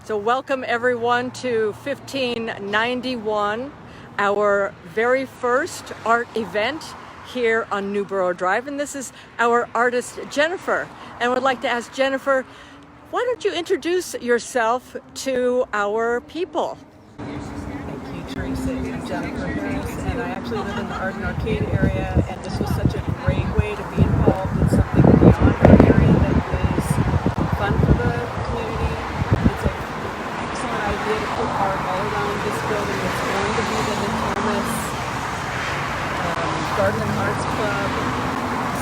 So welcome everyone to 1591, our very first art event here on Newborough Drive. And this is our artist, Jennifer. And I would like to ask Jennifer, why don't you introduce yourself to our people? Thank you, Teresa. I'm Jennifer Harris, and I actually live in the Art and Arcade area, and this was such a great way to be involved in something beyond our area that is fun for the community. It's an excellent idea to put art all around this building. It's going to be the Natomas Garden and Arts Club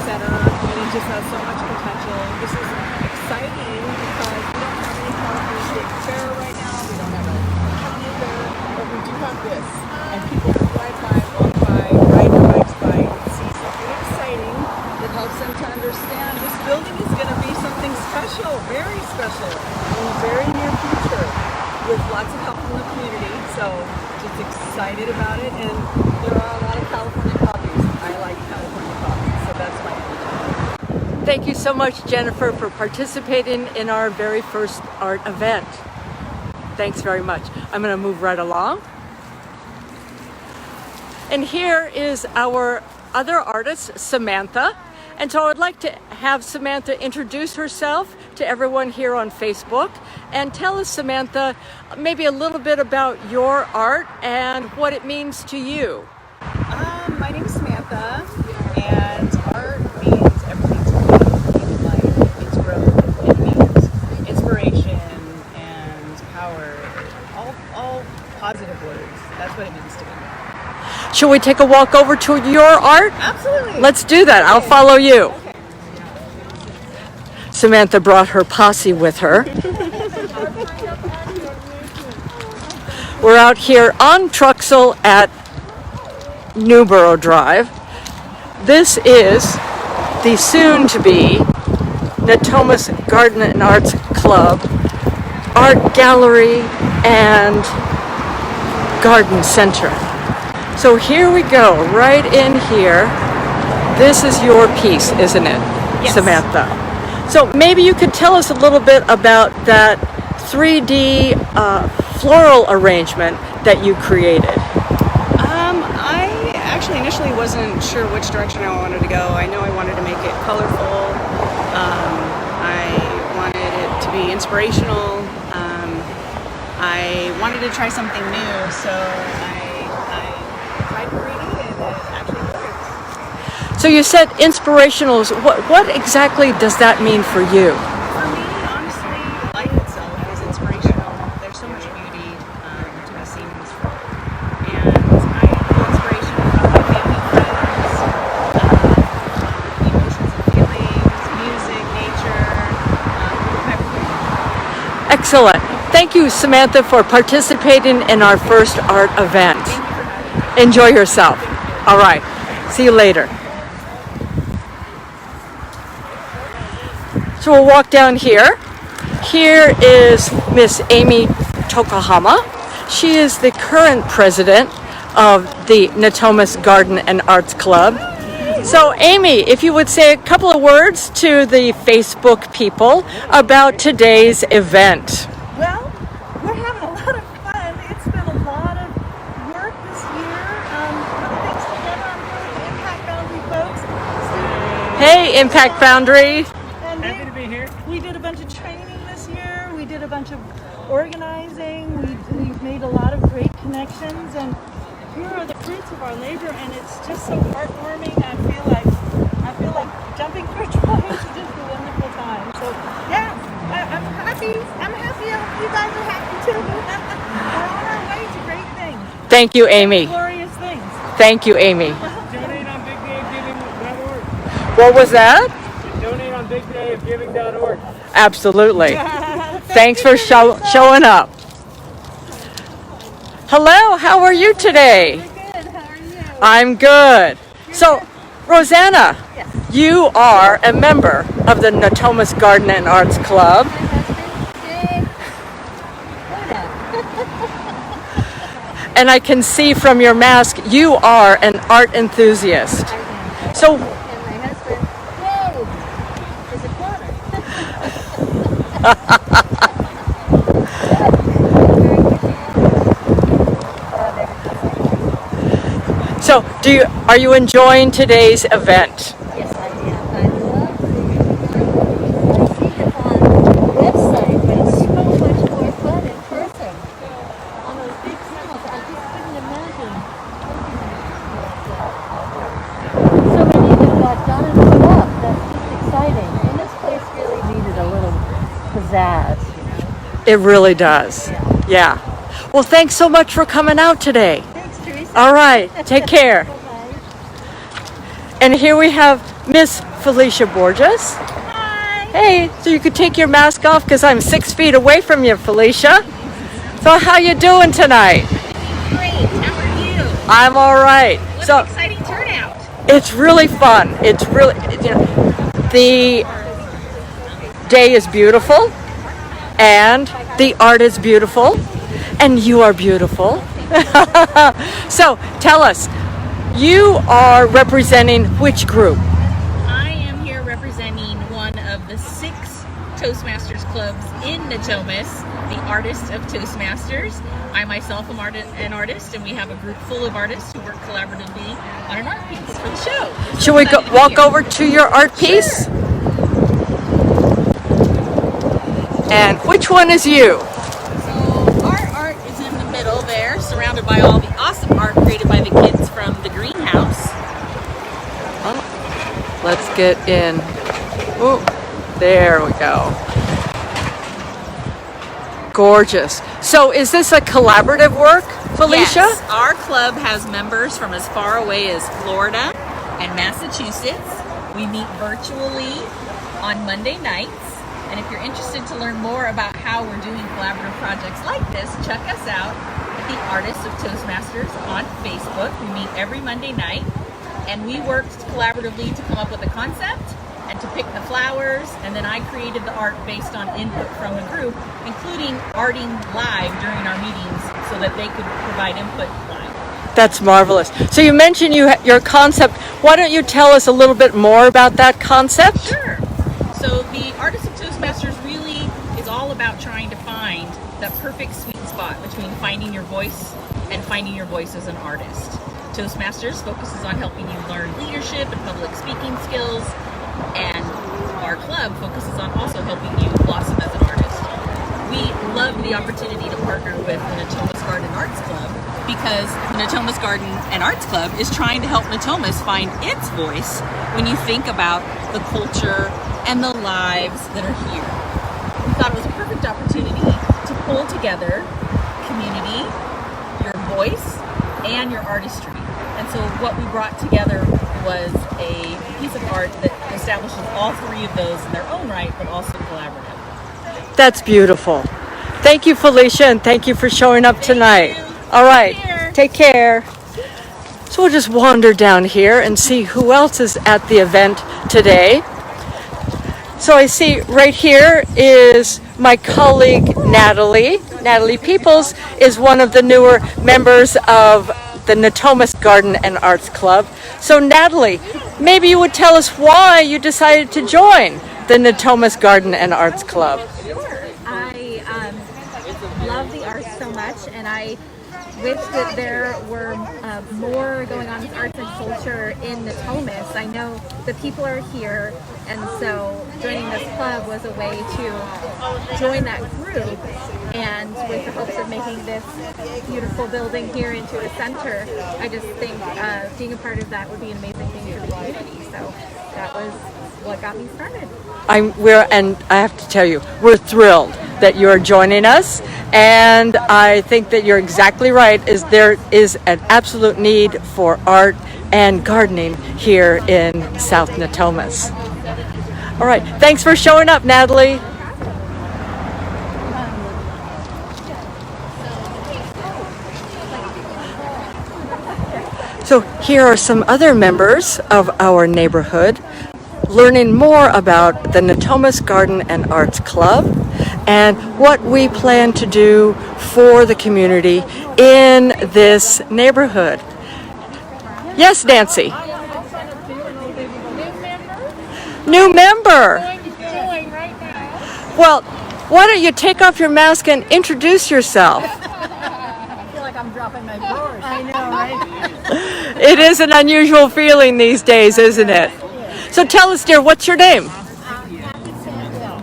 Center, and it just has so much potential. This is exciting because we don't have any California State Fair right now. We don't have a county fair, but we do have this. And people can drive by, walk by, ride their bikes by, and see something exciting that helps them to understand this building is going to be something special, very special, in the very near future, with lots of help from the community. So just excited about it, and there are a lot of California coffees. I like California coffee, so that's my opinion. Thank you so much, Jennifer, for participating in our very first art event. Thanks very much. I'm going to move right along. And here is our other artist, Samantha. And so I would like to have Samantha introduce herself to everyone here on Facebook and tell us, Samantha, maybe a little bit about your art and what it means to you. My name is Samantha, and art means everything to me in life. It's growth, it means inspiration and power, all positive words. That's what it means to me. Shall we take a walk over to your art? Absolutely. Let's do that. I'll follow you. Okay. Samantha brought her posse with her. We're out here on Truxell at Newborough Drive. This is the soon-to-be Natomas Garden and Arts Club Art Gallery and Garden Center. So here we go, right in here. This is your piece, isn't it, yes, Samantha? So maybe you could tell us a little bit about that 3D floral arrangement that you created. I actually initially wasn't sure which direction I wanted to go. I know I wanted to make it colorful. I wanted it to be inspirational. I wanted to try something new, so I tried to read it, and it actually worked. So you said inspirational. What exactly does that mean for you? For me, honestly, life itself is inspirational. There's so much beauty to be seen in this world. And I get inspiration from my family, friends, emotions and feelings, music, nature, everything. Excellent. Thank you, Samantha, for participating in our first art event. Thank you for having me. Enjoy yourself. All right. See you later. So we'll walk down here. Here is Miss Amy Tokuhama. She is the current president of the Natomas Garden and Arts Club. So Amy, if you would say a couple of words to the Facebook people about today's event. Well, we're having a lot of fun. It's been a lot of work this year. Putting things together. I'm here with the Impact Boundary folks. Hey, Impact Boundary. And Happy to be here. we did a bunch of training this year. We did a bunch of organizing. We've made a lot of great connections. And here are the fruits of our labor. And it's just so heartwarming. I feel like jumping for joy. It's just a wonderful time. So yeah, I'm happy. I hope you guys are happy too. We're on our way to great things. Thank you, Amy. Glorious things. Thank you, Amy. Donate on bigdayofgiving.org. What was that? Donate on bigdayofgiving.org. Absolutely. Thanks for showing up. Hello, how are you today? Good. How are you? I'm good. So, Rosanna, Yes. you are a member of the Natomas Garden and Arts Club. And I can see from your mask you are an art enthusiast. So, And my husband, yay, is a quarter. So, are you enjoying today's event? Yes, I am. I love the I see it on the website, but it's so much more fun in person. On those big sounds, I just couldn't imagine so many that got done and put up. That's just exciting. And this place really needed a little pizzazz. It really does. Yeah. Well, thanks so much for coming out today. Thanks, Teresa. All right. Take care. Bye-bye. And here we have Miss Felicia Borges. Hi. Hey, so you could take your mask off because I'm 6 feet away from you, Felicia. So how you doing tonight? Great. How are you? I'm all right. What So an exciting turnout. it's really fun. It's really, the day is beautiful, and the art is beautiful, and you are beautiful. So tell us, you are representing which group? I am here representing one of the 6 Toastmasters clubs in Natomas, the Artists of Toastmasters. I myself am an artist, and we have a group full of artists who work collaboratively on an art piece for the show. Shall we walk over to your art piece? Sure. And which one is you? So our art is in the middle there, surrounded by all the awesome art created by the kids from the greenhouse. Let's get in. Ooh, there we go. Gorgeous. So is this a collaborative work, Felicia? Yes, our club has members from as far away as Florida and Massachusetts. We meet virtually on Monday nights. And if you're interested to learn more about how we're doing collaborative projects like this, check us out at the Artists of Toastmasters on Facebook. We meet every Monday night, and we worked collaboratively to come up with a concept and to pick the flowers, and then I created the art based on input from the group, including arting live during our meetings so that they could provide input live. That's marvelous. So you mentioned your concept. Why don't you tell us a little bit more about that concept? Sure. So the Artists of Toastmasters really is all about trying to find that perfect sweet spot between finding your voice and finding your voice as an artist. Toastmasters focuses on helping you learn leadership and public speaking skills, and our club focuses on also helping you blossom as an artist. We love the opportunity to partner with the Natomas Garden Arts Club because the Natomas Garden and Arts Club is trying to help Natomas find its voice when you think about the culture and the lives that are here. We thought it was a perfect opportunity to pull together community, your voice, and your artistry. And so what we brought together was a piece of art that establishes all 3 of those in their own right, but also collaborative. That's beautiful. Thank you, Felicia, and thank you for showing up tonight. you. All right, Take care. take care. So we'll just wander down here and see who else is at the event today. So I see right here is my colleague Natalie. Natalie Peoples is one of the newer members of the Natomas Garden and Arts Club. So Natalie, maybe you would tell us why you decided to join the Natomas Garden and Arts Club. Sure. I love the arts so much, and I wish that there were more going on with arts and culture in Natomas. I know the people are here, and so joining this club was a way to join that group, and with the hopes of making this beautiful building here into a center, I just think being a part of that would be an amazing thing for the community. So that was what got me started. And I have to tell you, we're thrilled that you're joining us, and I think that you're exactly right. There is an absolute need for art and gardening here in South Natomas. All right, thanks for showing up, Natalie. So here are some other members of our neighborhood learning more about the Natomas Garden and Arts Club and what we plan to do for the community in this neighborhood. Yes, Nancy. New member. Well, why don't you take off your mask and introduce yourself? I feel like I'm off in my drawers. I know, right? It is an unusual feeling these days, isn't it? So tell us, dear, what's your name? Happy Samuel.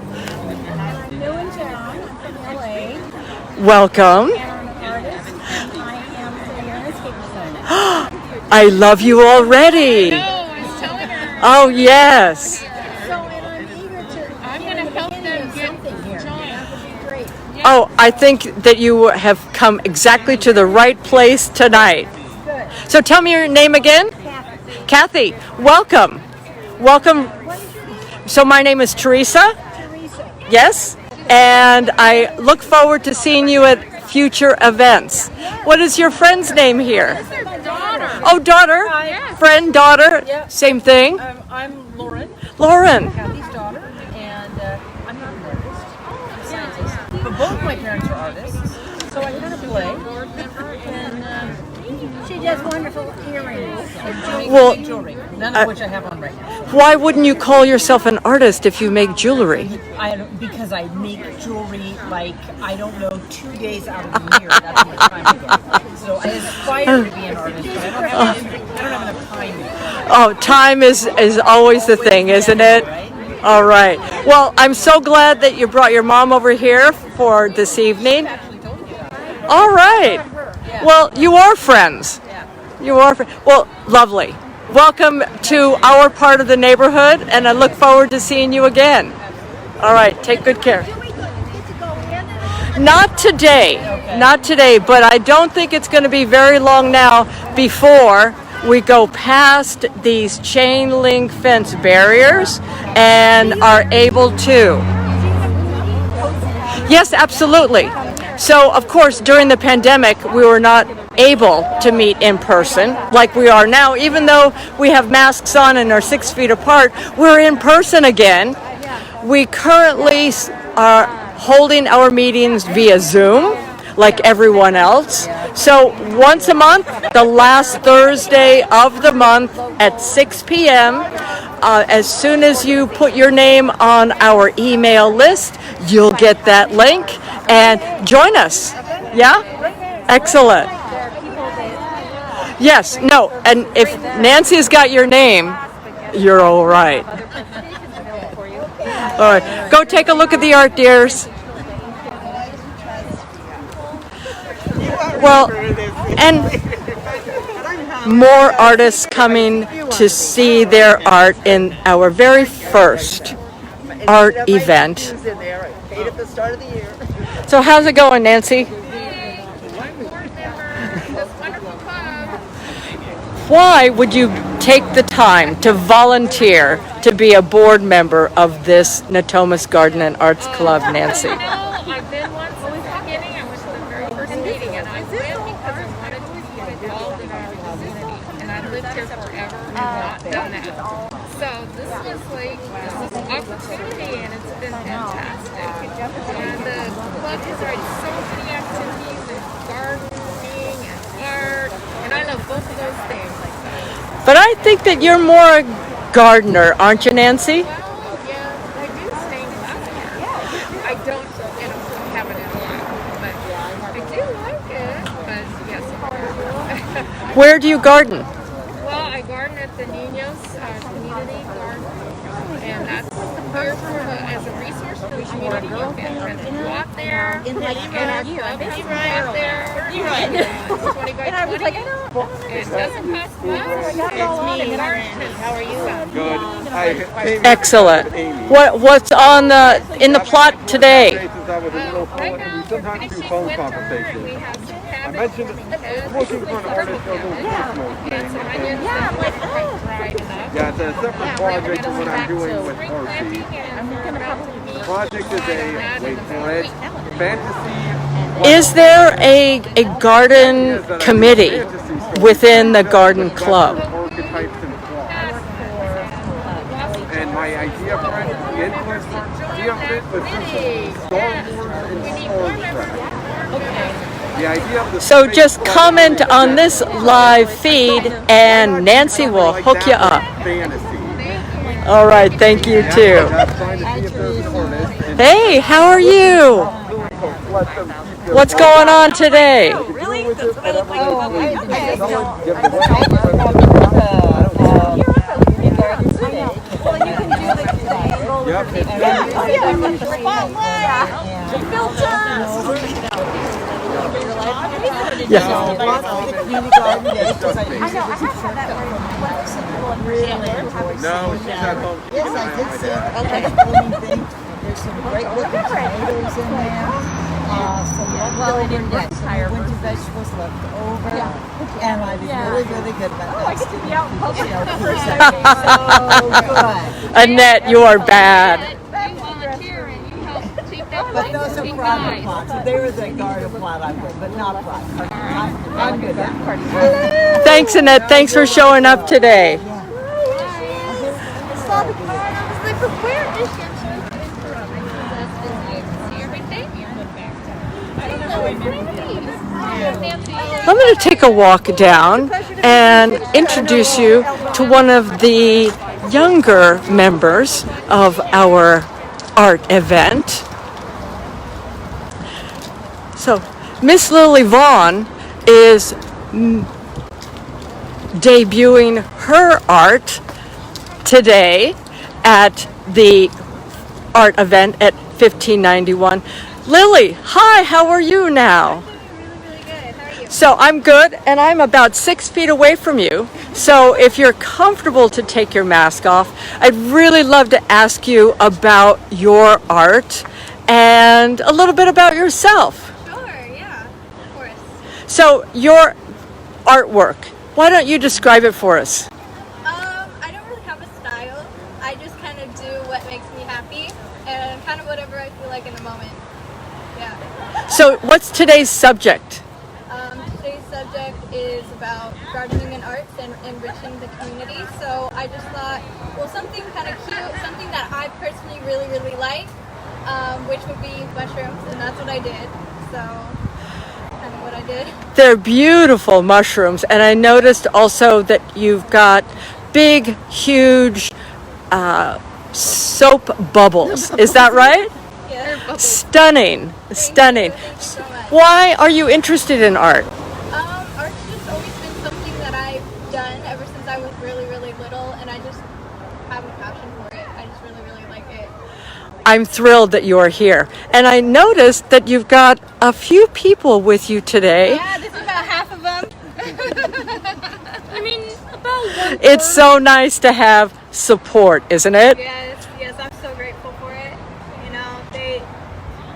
I'm new in town. I'm from LA. Welcome. And I'm an artist. And I am the landscape designer. I love you already. I was telling her. Oh, yes. So, and I'm eager to. I'm gonna help them get something here. John. That would be great. Oh, I think that you have come exactly to the right place tonight. Good. So tell me your name again. Kathy. Kathy, welcome. Welcome. What is your name? So my name is Teresa. Teresa. Yes. And I look forward to seeing you at future events. What is your friend's name here? Oh, daughter. Hi. Friend, daughter. Yeah. Same thing. I'm Lauren, Lauren. Kathy's daughter, and I'm not an artist. I'm a scientist. But both my parents are artists, so I kind of play. And She does wonderful earrings. Well, make jewelry, none of which I have on right now. Why wouldn't you call yourself an artist if you make jewelry? Because I make jewelry like, I don't know, 2 days out of the year. That's how much time I get. So I aspire to be an artist, but I don't have enough time. Oh, time is always the thing, isn't it? All right. Well, I'm so glad that you brought your mom over here for this evening. All right. Well, you are friends. You are. Well, lovely. Welcome to our part of the neighborhood, and I look forward to seeing you again. All right. Take good care. Do we need to go in? Not today. Not today, but I don't think it's going to be very long now before we go past these chain link fence barriers and are able to. Yes, absolutely. So, of course, during the pandemic, we were not able to meet in person like we are now. Even though we have masks on and are 6 feet apart, we're in person again. We currently are holding our meetings via Zoom, like everyone else. So once a month, the last Thursday of the month at 6 p.m., as soon as you put your name on our email list, you'll get that link and join us. Yeah? Excellent. Yes, no, and if Nancy's got your name, you're all right. All right, go take a look at the art, dears. Well, and more artists coming to see their art in our very first art event. So how's it going, Nancy? Why would you take the time to volunteer to be a board member of this Natomas Garden and Arts Club, Nancy? I've been once since the beginning. I went to the very first meeting, and I went because I wanted to get involved in our community. And I've lived here forever and not done that. So this was like this opportunity, and it's been fantastic. And the club provides so many activities and gardening and art, and I love both of those things. But I think that you're more a gardener, aren't you, Nancy? Well, yeah, I do stained glass art. I don't have it in a lot, but I do like it. But yes, of course. Where do you garden? Well, I garden at the Niños community garden, and that's there as a resource for the community. You can walk there, and our club is right there. It's 20 by 20. It doesn't cost much. It's me, Lauren. How are you? Good. Excellent. What's on in the plot today? Right now, we're finishing winter, and we have some I cabbage. mentioned looking for an artist for a little And some onions that are dried enough. Yeah, it's a separate project from what I'm doing with Spring Archie. planting, and we're about to be The project is a, wait for it, fantasy. Is there a garden committee within the garden club? Archetypes and plots. And my idea for it, the influence of it was Star Wars and Star Trek. The idea of the So just comment on this live feed and Nancy will hook you up. fantasy. All right, thank you too. That's trying to see if there's an artist. And Hey, how are you? let them keep their What's going on today? Really? That's really someone give the I don't Well, and you can do the angle. Yep. Yeah. No, she's at home. Yes, I did see it. There's some great looking tomatoes in there. Some leftover winter vegetables left over. And I did really good about that. I get to be out in public. So good. Annette, you are bad. But those are private plots. They were the garden plot I put, but not private. I'm good. Thanks, Annette. Thanks for showing up today. I saw the card. I was like, but where is your I'm going to take a walk down and introduce you to one of the younger members of our art event. So, Miss Lily Vaughn is debuting her art today at the art event at 1591. Lily, hi, how are you now? So I'm good, and I'm about 6 feet away from you. So if you're comfortable to take your mask off, I'd really love to ask you about your art and a little bit about yourself. Sure, yeah, of course. So your artwork, why don't you describe it for us? I don't really have a style. I just kind of do what makes me happy and kind of whatever I feel like in the moment. Yeah. So what's today's subject? Today's subject is about gardening and arts and enriching the community. So I just thought, well, something kind of cute, something that I personally really, really like, which would be mushrooms, and that's what I did. So kind of what I did. They're beautiful mushrooms, and I noticed also that you've got big, huge soap bubbles. Is that right? Yeah. Stunning, stunning. Thank you so much. Why are you interested in art? Art's just always been something that I've done ever since I was really, really little, and I just have a passion for it. I just really, really like it. I'm thrilled that you are here. And I noticed that you've got a few people with you today. Yeah, this is about half of them. I mean, about one. It's so nice to have support, isn't it? Yes, I'm so grateful for it. You know,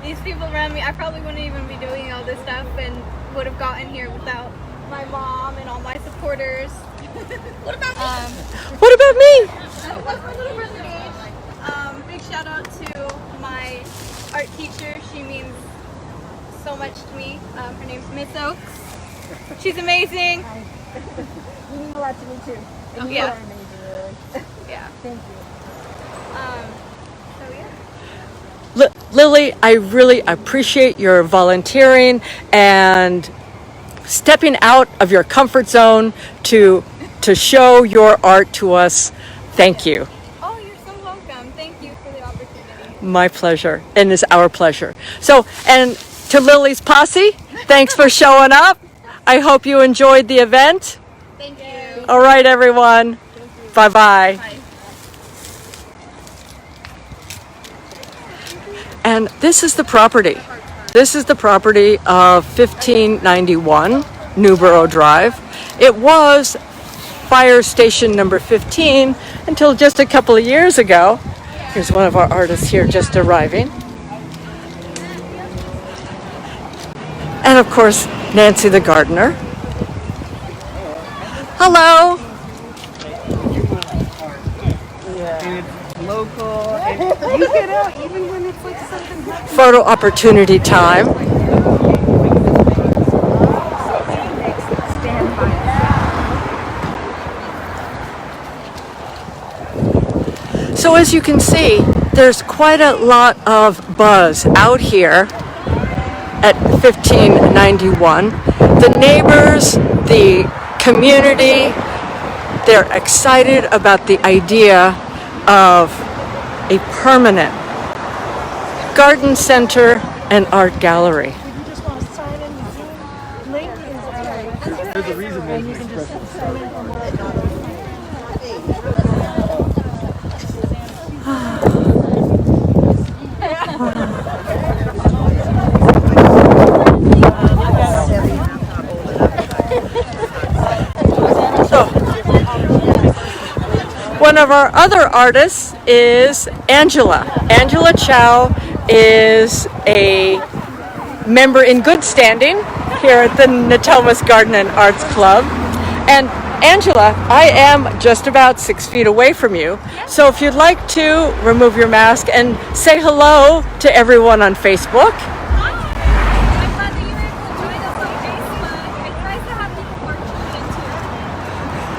these people around me, I probably wouldn't even be doing all this stuff and would have gotten here without my mom and all my supporters. What about me? What about me? That's my little brother Gage. Big shout out to my art teacher. She means so much to me. Her name's Miss Oaks. She's amazing. You mean a lot to me too. And you Yeah. are amazing, really. Yeah. Thank you. So yeah. Lily, I really appreciate your volunteering and stepping out of your comfort zone to show your art to us. Thank you. Oh, you're so welcome. Thank you for the opportunity. My pleasure, and it's our pleasure. So, and to Lily's posse, thanks for showing up. I hope you enjoyed the event. Thank you. All right, everyone. Bye-bye. Bye. And this is the property. This is the property of 1591 Newborough Drive. It was fire station number 15 until just a couple of years ago. Here's one of our artists here just arriving. And of course, Nancy the gardener. Hello. Local. You get out even when it's like something happens. Photo opportunity time. So as you can see, there's quite a lot of buzz out here at 1591. The neighbors, the community, they're excited about the idea of a permanent garden center and art gallery. If you just want to sign in the Zoom link is there's a reason there's an expression. So, one of our other artists is Angela. Angela Chow is a member in good standing here at the Natomas Garden and Arts Club. And Angela, I am just about 6 feet away from you. So if you'd like to remove your mask and say hello to everyone on Facebook. I'm glad that you were able to join us on Facebook. It's nice to have people more tuned into it.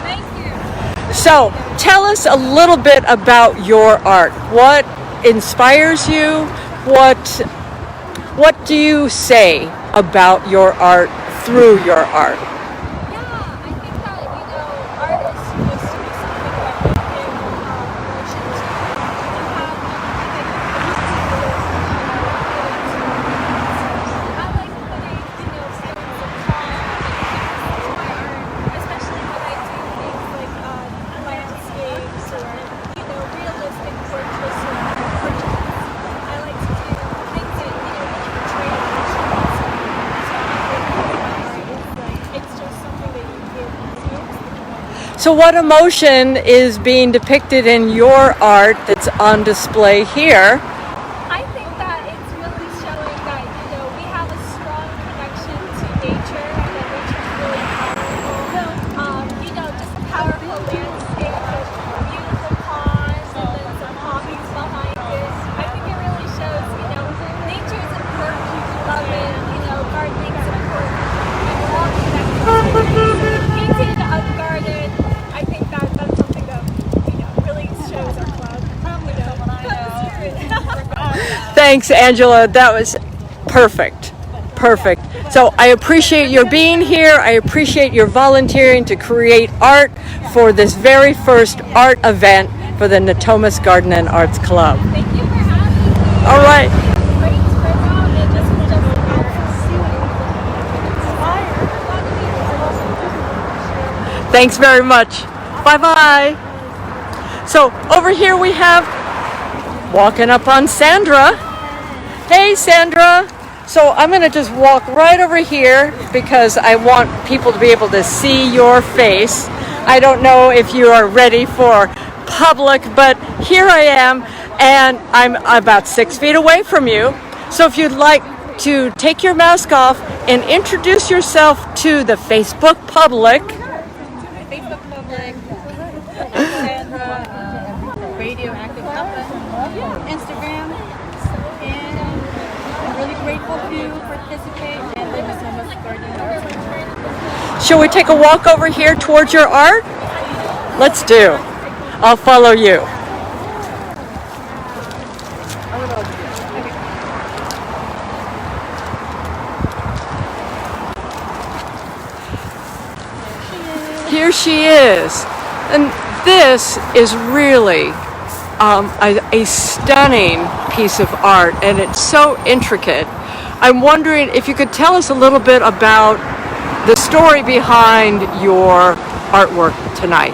Thank you. So tell us a little bit about your art. What inspires you? What do you say about your art through your art? Yeah, I think that, art is supposed to be something that we give emotion to. To have something that you can see I like putting, feelings of calm into my art, especially when I do things like landscapes or, realistic portraits or portraits. I like to do things that, portray emotions. It's just something that you give into. So what emotion is being depicted in your art that's on display here? I think that it's really showing that, we have a strong connection to nature and that nature is really powerful. Just a powerful landscape with beautiful ponds and then some poppies behind it. I think it really shows, nature is important. We love it. Gardening is important. And we're all connected. Painted a garden, I think that's something that, really shows our club. Thanks, Angela. That was perfect. Perfect. So I appreciate your being here. I appreciate your volunteering to create art for this very first art event for the Natomas Garden and Arts Club. Thank you for having me. All right. Great program. It just Thanks very much. Bye-bye. So over here we have walking up on Sandra. Hey, Sandra. So I'm going to just walk right over here because I want people to be able to see your face. I don't know if you are ready for public, but here I am, and I'm about 6 feet away from you. So if you'd like to take your mask off and introduce yourself to the Facebook public. Facebook public, Sandra, Radioactive Alpha, Instagram, and I'm really grateful to participate in the Natomas Garden Arts. Shall we take a walk over here towards your art? Let's do. I'll follow you. Here she is. And this is really a stunning piece of art, and it's so intricate. I'm wondering if you could tell us a little bit about the story behind your artwork tonight.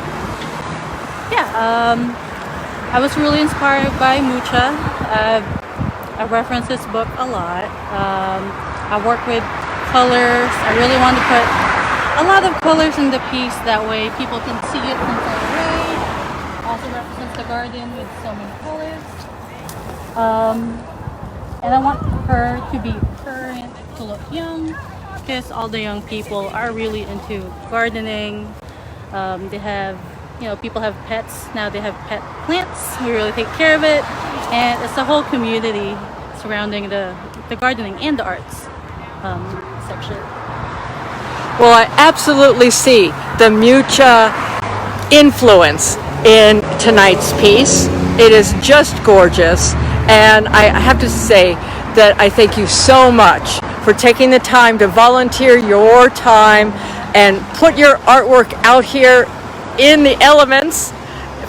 Yeah, I was really inspired by Mucha. I reference this book a lot. I work with colors. I really want to put a lot of colors in the piece, that way people can see it from far away. Also represents the garden with so many colors. And I want her to be current, to look young, because all the young people are really into gardening. They have, people have pets. Now they have pet plants. We really take care of it. And it's a whole community surrounding the gardening and the arts section. Well, I absolutely see the Mucha influence in tonight's piece. It is just gorgeous, and I have to say that I thank you so much for taking the time to volunteer your time and put your artwork out here in the elements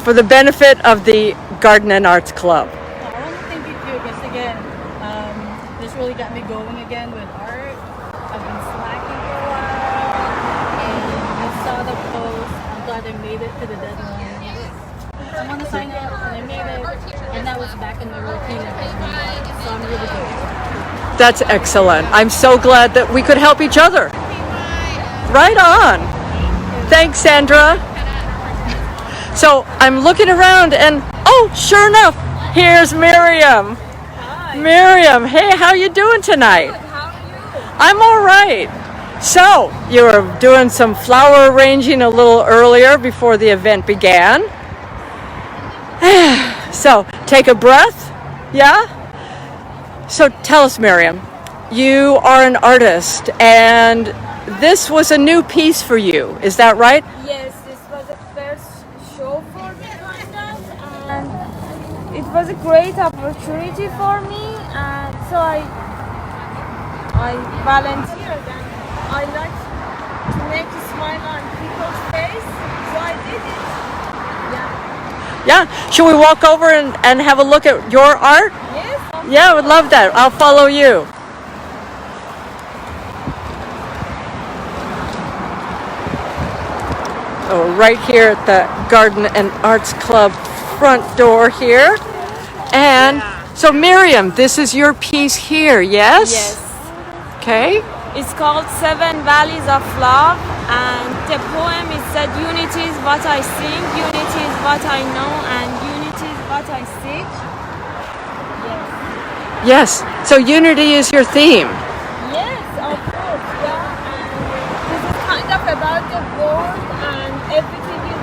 for the benefit of the Garden and Arts Club. I want to thank you too, because again, this really got me going again with art. I've been slacking for a while, and another post. I'm glad I made it to the deadline. I want to sign up, and I made it, and that was back in the routine of me. So I'm really good. That's excellent. I'm so glad that we could help each other. Right on. Thanks, Sandra. So I'm looking around and, oh, sure enough, here's Miriam. Hi. Miriam, hey, how you doing tonight? How are you? I'm all right. So you were doing some flower arranging a little earlier before the event began. So take a breath. Yeah? So tell us, Miriam, you are an artist and this was a new piece for you. Is that right? Yes, this was the first show for me, kind of, and it was a great opportunity for me, and so I volunteered, and I like to make a smile on people's face, so I did it. Yeah. Should we walk over and have a look at your art? Yes. Yeah, I would love that. I'll follow you. So right here at the Garden and Arts Club front door here. And so Miriam, this is your piece here, yes? Yes. Okay. It's called Seven Valleys of Love, and the poem is said, unity is what I sing, unity is what I know, and unity is what I seek. Yes. So unity is your theme. Yes, of course, yeah. And this is kind of about the world and everything is,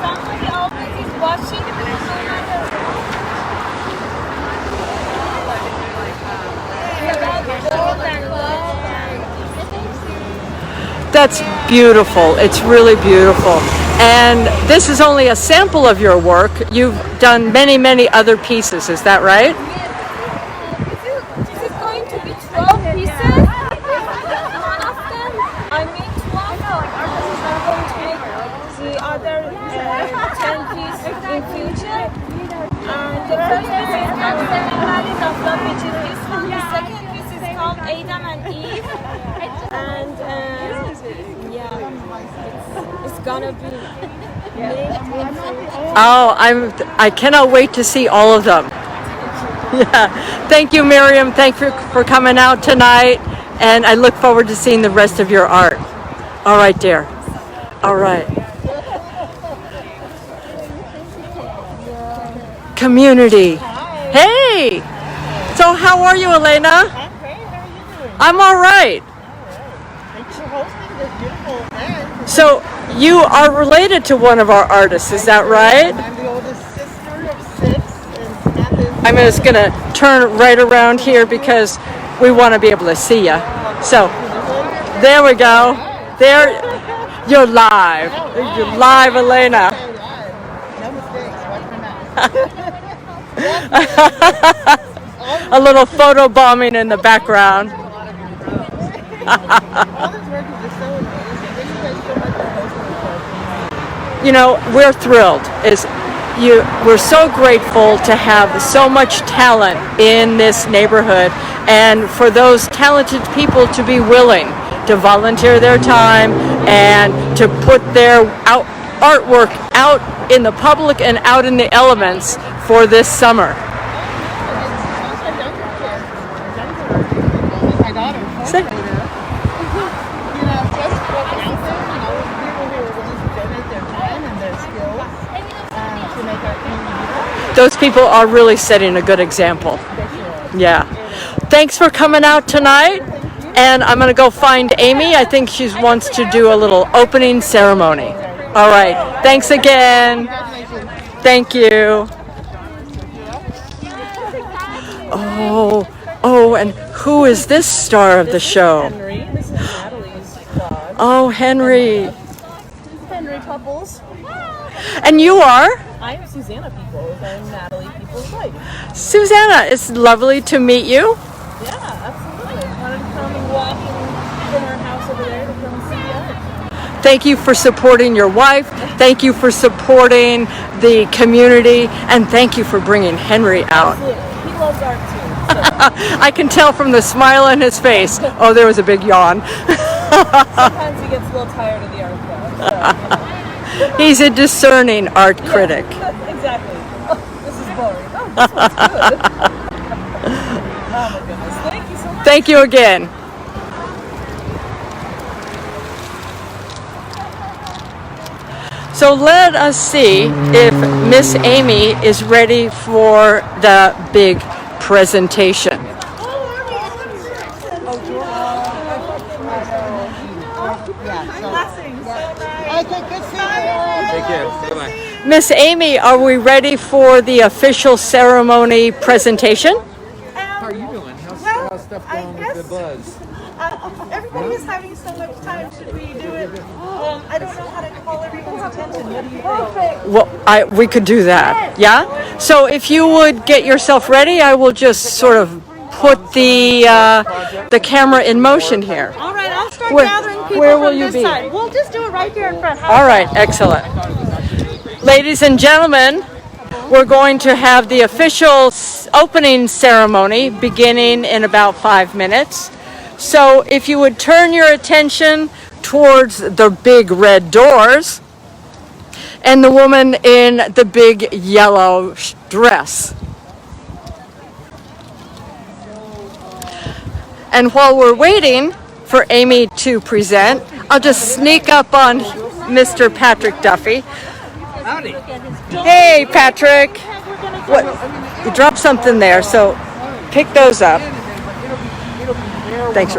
somebody always is watching, no matter what. It's about the world and love and... That's beautiful. It's really beautiful. And this is only a sample of your work. You've done many, many other pieces. Is that right? This is going to be 12 pieces. One of them, I made 12. I'm going to make the other 10 pieces in future. And the first piece is called Seven Valleys of Love, which is this one. The second piece is called Adam and Eve. And yeah, it's gonna be made into... Oh, I cannot wait to see all of them. Yeah. Thank you, Miriam. Thank you for coming out tonight. And I look forward to seeing the rest of your art. All right, dear. All right. Community. Hey. So how are you, Elena? I'm great. How are you doing? I'm all right. Thanks for hosting this beautiful event. So you are related to one of our artists, is that right? I'm the oldest sister of 6, and Samantha's... I'm just going to turn right around here because we want to be able to see you. So there we go. There, you're live. You're live, Elena. No mistakes. Watch my mouth. A little photo bombing in the background. All this work is just so amazing. Thank you guys so much for hosting this. You know, we're thrilled. We're so grateful to have so much talent in this neighborhood, and for those talented people to be willing to volunteer their time and to put their artwork out in the public and out in the elements for this summer. My daughter. Say- You know, just put out there, people who are willing to donate their time and their skills to make our community better. Those people are really setting a good example. Yeah. Thanks for coming out tonight. And I'm going to go find Amy. I think she wants to do a little opening ceremony. All right. Thanks again. Thank you. Oh, and who is this star of the show? Henry, this is Natalie's dog. Oh, Henry. Henry Couples. And you are? I am Susanna Peoples. I'm Natalie Peoples' wife. Susanna, it's lovely to meet you. Yeah, absolutely. Wanted to come and walk from our house over there to come see the art. Thank you for supporting your wife. Thank you for supporting the community. And thank you for bringing Henry out. Absolutely. He loves art too. I can tell from the smile on his face. Oh, there was a big yawn. Sometimes he gets a little tired of the art though. He's a discerning art critic. Exactly. Oh, this is boring. Oh, this one's good. Oh my goodness. Thank you so much. Thank you again. So let us see if Miss Amy is ready for the big presentation. Take care. Bye-bye. Miss Amy, are we ready for the official ceremony presentation? How are you doing? How's stuff going with the buzz? Everybody is having so much time. Should we do it? I don't know how to call everyone's attention. What do you think? Well, we could do that. Yeah? So if you would get yourself ready, I will just sort of put the camera in motion here. All right, I'll start Where- gathering people where from will you this be? side. We'll just do it right here in front. All right, excellent. Ladies and gentlemen, we're going to have the official opening ceremony beginning in about 5 minutes. So if you would turn your attention towards the big red doors and the woman in the big yellow dress. And while we're waiting for Amy to present, I'll just sneak up on Mr. Patrick Duffy. Howdy. Hey, Patrick. What? You dropped something there, so pick those up. Thanks.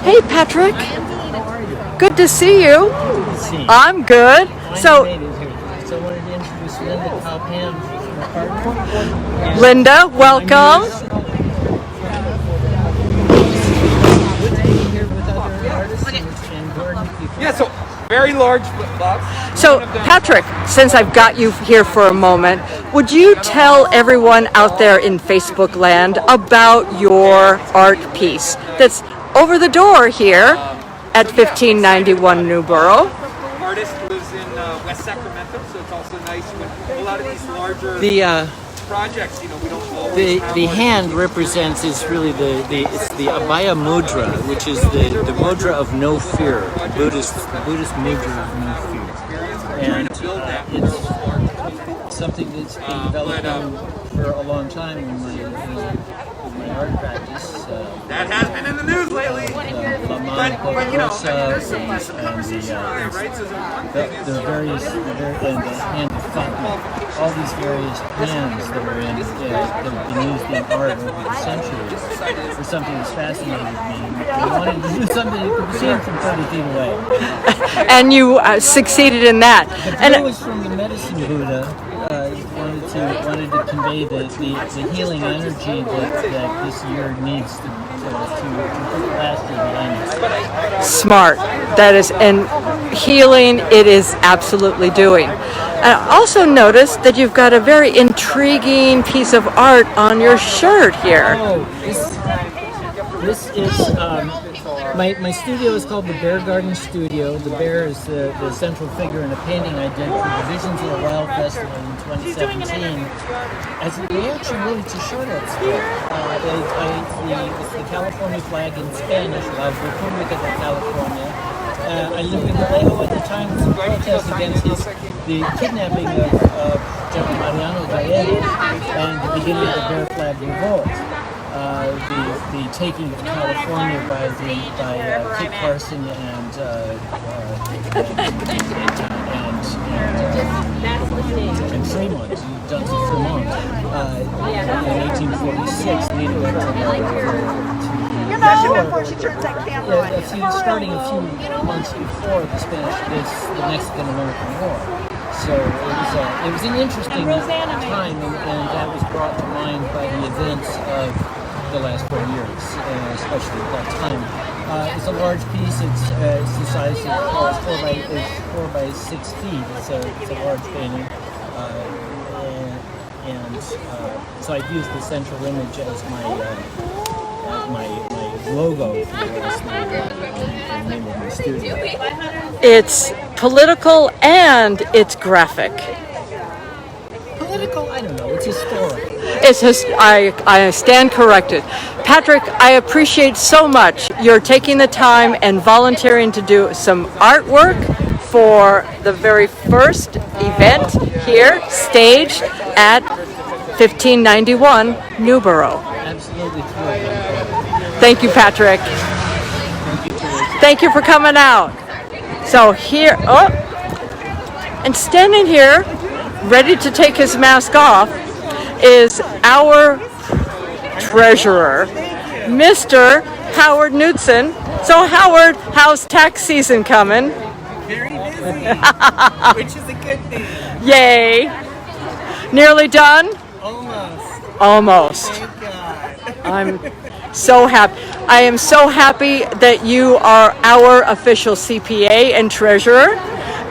Hey, Patrick. Good to see you. I'm good. So, I wanted to introduce Linda Cowham, my partner. Linda, welcome. Good to be here with other artists and garden people. Yeah, so very large flip-flops. So, Patrick, since I've got you here for a moment, would you tell everyone out there in Facebook land about your art piece that's over the door here at 1591 Newboro? Artist lives in West Sacramento, so it's also nice when a lot of these larger projects, we don't always have The one. hand represents is really it's the Abhaya Mudra, which is the mudra of no fear, the Buddhist mudra of no fear, and it's something that's been developing for a long time in my art practice. That has been in the news lately. But there's some competition on there, right? So the various and the hand of Fatma, all these various hands that are in that have been used in art over the centuries was something that's fascinated me. I wanted to do something that could be seen from 30 feet away. And you succeeded in that. The view was from the medicine Buddha. Wanted to convey the healing energy that this year needs to put last year behind us. Smart. That is, and healing it is absolutely doing. I also noticed that you've got a very intriguing piece of art on your shirt here. Oh, this is my studio is called the Bear Garden Studio. The bear is the central figure in a painting I did for the Visions of the Wild Festival in 2017 as a reaction really to Charlotte's Fair. It's the California flag in Spanish, La República de California. I lived in Vallejo at the time with some protests against the kidnapping of General Mariano Gallego and the beginning of the Bear Flag Revolt. The taking of California by Kit Carson and Fremont, Johnson Fremont, in 1846, leading up to starting a few months before the Mexican-American War. So it was an interesting time, and that was brought to mind by the events of the last 4 years, especially at that time. It's a large piece. It's the size of 4 by 6 feet. It's a large painting, and so I've used the central image as my logo for the name of my studio. It's political and it's graphic. Political? I don't know. It's historical. I stand corrected. Patrick, I appreciate so much your taking the time and volunteering to do some artwork for the very first event here, staged at 1591 Newborough. Absolutely thrilled. Thank you, Patrick. Thank you for coming out. So here, and standing here, ready to take his mask off, is our treasurer, Mr. Howard Knudsen. So Howard, how's tax season coming? Very busy, which is a good thing. Yay. Nearly done? Almost. Almost. Thank God. I'm so happy. I am so happy that you are our official CPA and treasurer,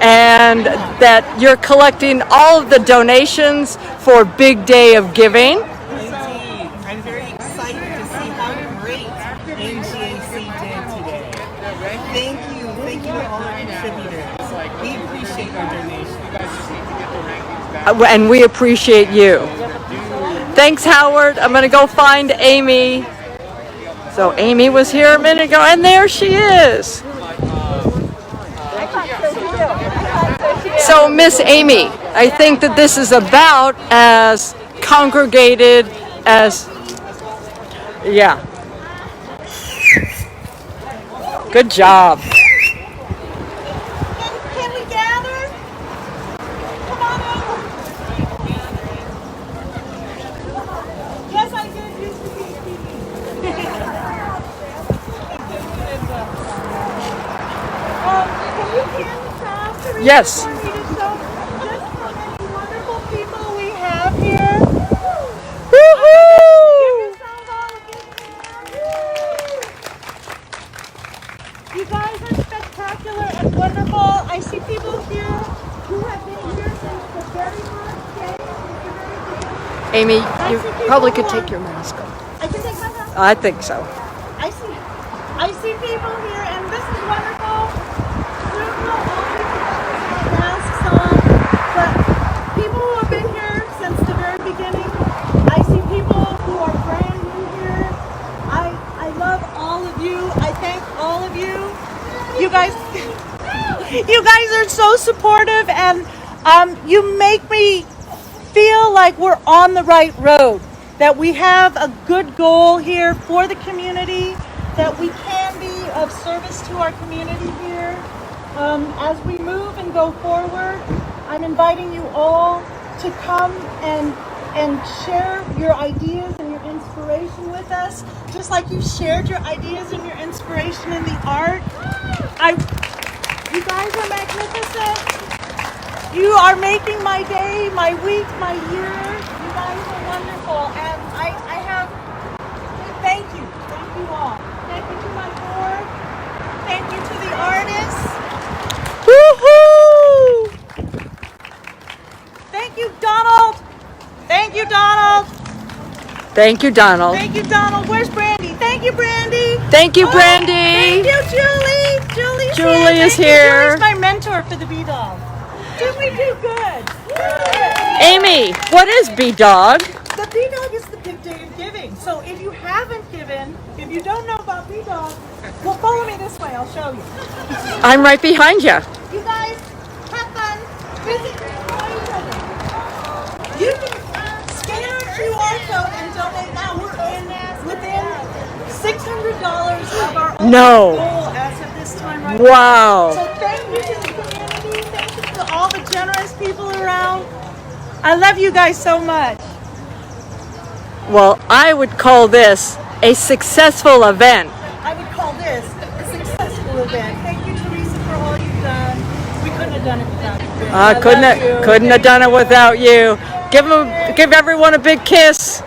and that you're collecting all of the donations for Big Day of Giving. Indeed. I'm very excited to see how great NGAC did today. Thank you to all our contributors. We appreciate your donations. And we appreciate you. Thanks, Howard. I'm going to go find Amy. So Amy was here a minute ago, and there she is. So Miss Amy, I think that this is about as congregated as, yeah. Good job. Can we gather? Come on over. Yes, I did used to be TV. Can you pan the crowd to read Yes. for me to show just how many wonderful people we have here? Woohoo! You guys are spectacular and wonderful. I see people here who have been here since the very first day. Amy, you probably could take your mask off. I can take my mask. I think so. I see people here, and this is wonderful. There's no always have masks on, but people who have been here since the very beginning. I see people who are brand new here. I love all of you. I thank all of you. You guys are so supportive, and you make me feel like we're on the right road. That we have a good goal here for the community, that we can be of service to our community here. As we move and go forward, I'm inviting you all to come and share your ideas and your inspiration with us, just like you shared your ideas and your inspiration in the art. You guys are magnificent. You are making my day, my week, my year. You guys are wonderful, and I have, thank you all. Thank you to my board. Thank you to the artists. Woohoo! Thank you, Donald. Thank you, Donald. Thank you, Donald. Thank you, Donald. Where's Brandy? Thank you, Brandy. Thank you, Oh, Brandy. thank you, Julie. Julie is Thank you. here. Julie's my mentor for the B-Dog. Did we do good? Amy, what is B-Dog? The B-Dog is the Big Day of Giving. So if you haven't given, if you don't know about B-Dog, well, follow me this way. I'll show you. I'm right behind you. You guys, have fun. Visit you can scan our QR code and donate now. We're within $600 of our own No. goal as of this time right Wow. now. So thank you to the community. Thank you to all the generous people around. I love you guys so much. Well, I would call this a successful event. I would call this a successful event. Thank you, Teresa, for all you've done. We couldn't have done it without you. I love you. Couldn't have done it without you. Give everyone a big kiss.